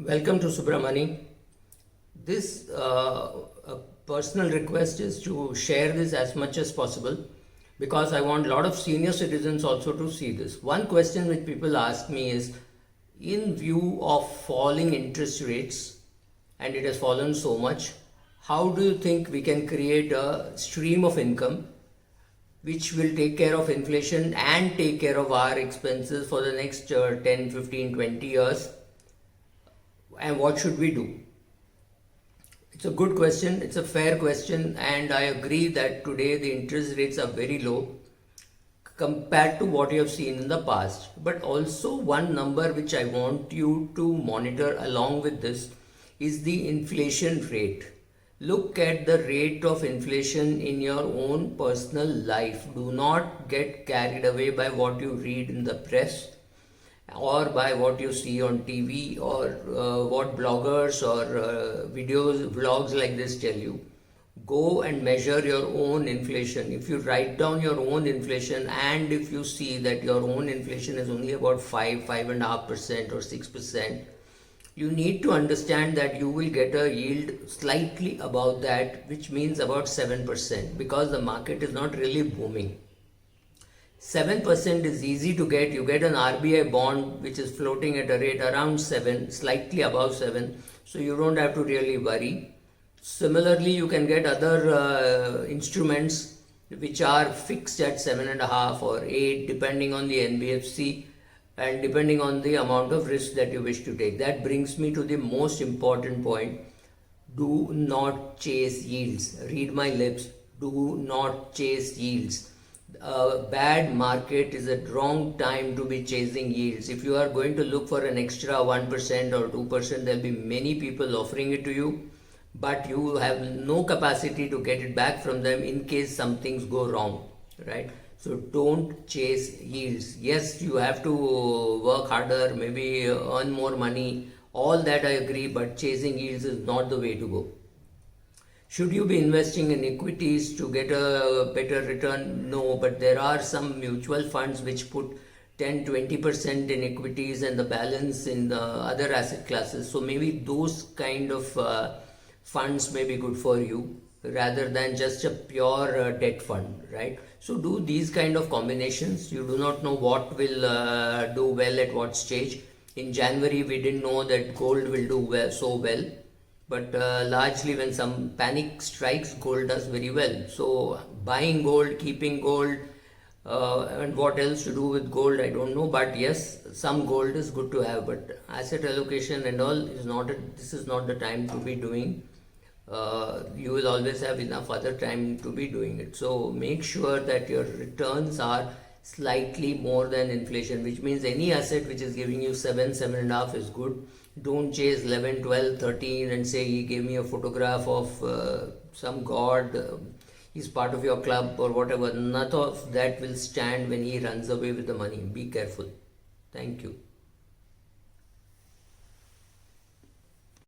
Welcome to Subramani. This a personal request is to share this as much as possible because I want a lot of senior citizens also to see this. One question which people ask me is, in view of falling interest rates, and it has fallen so much, how do you think we can create a stream of income which will take care of inflation and take care of our expenses for the next 10, 15, 20 years? And what should we do? It's a good question, it's a fair question, and I agree that today the interest rates are very low compared to what you have seen in the past. But also, one number which I want you to monitor along with this is the inflation rate. Look at the rate of inflation in your own personal life. Do not get carried away by what you read in the press or by what you see on TV or what bloggers or vlogs like this tell you. Go and measure your own inflation. If you write down your own inflation and if you see that your own inflation is only about 5.5% or 6%, you need to understand that you will get a yield slightly above that, which means about 7%, because the market is not really booming. 7% is easy to get. You get an RBI bond which is floating at a rate around 7, slightly above 7, so you don't have to really worry. Similarly, you can get other instruments which are fixed at 7.5 or 8 depending on the NBFC and depending on the amount of risk that you wish to take. That brings me to the most important point. Do not chase yields. Read my lips. Do not chase yields. A bad market is a wrong time to be chasing yields. If you are going to look for an extra 1% or 2%, there will be many people offering it to you, but you have no capacity to get it back from them in case some things go wrong, right? So don't chase yields. Yes, you have to work harder, maybe earn more money, all that I agree, but chasing yields is not the way to go. Should you be investing in equities to get a better return? No, but there are some mutual funds which put 10-20% in equities and the balance in the other asset classes. So maybe those kind of funds may be good for you rather than just a pure debt fund, right? So do these kind of combinations. You do not know what will do well at what stage. In January, we didn't know that gold will do well, so well. But largely when some panic strikes, gold does very well. So buying gold, keeping gold, and what else to do with gold, I don't know. But yes, some gold is good to have. But asset allocation and all is not. This is not the time to be doing. You will always have enough other time to be doing it. So make sure that your returns are slightly more than inflation, which means any asset which is giving you 7, 7.5 is good. Don't chase 11, 12, 13 and say he gave me a photograph of some god, he's part of your club or whatever. None of that will stand when he runs away with the money. Be careful. Thank you.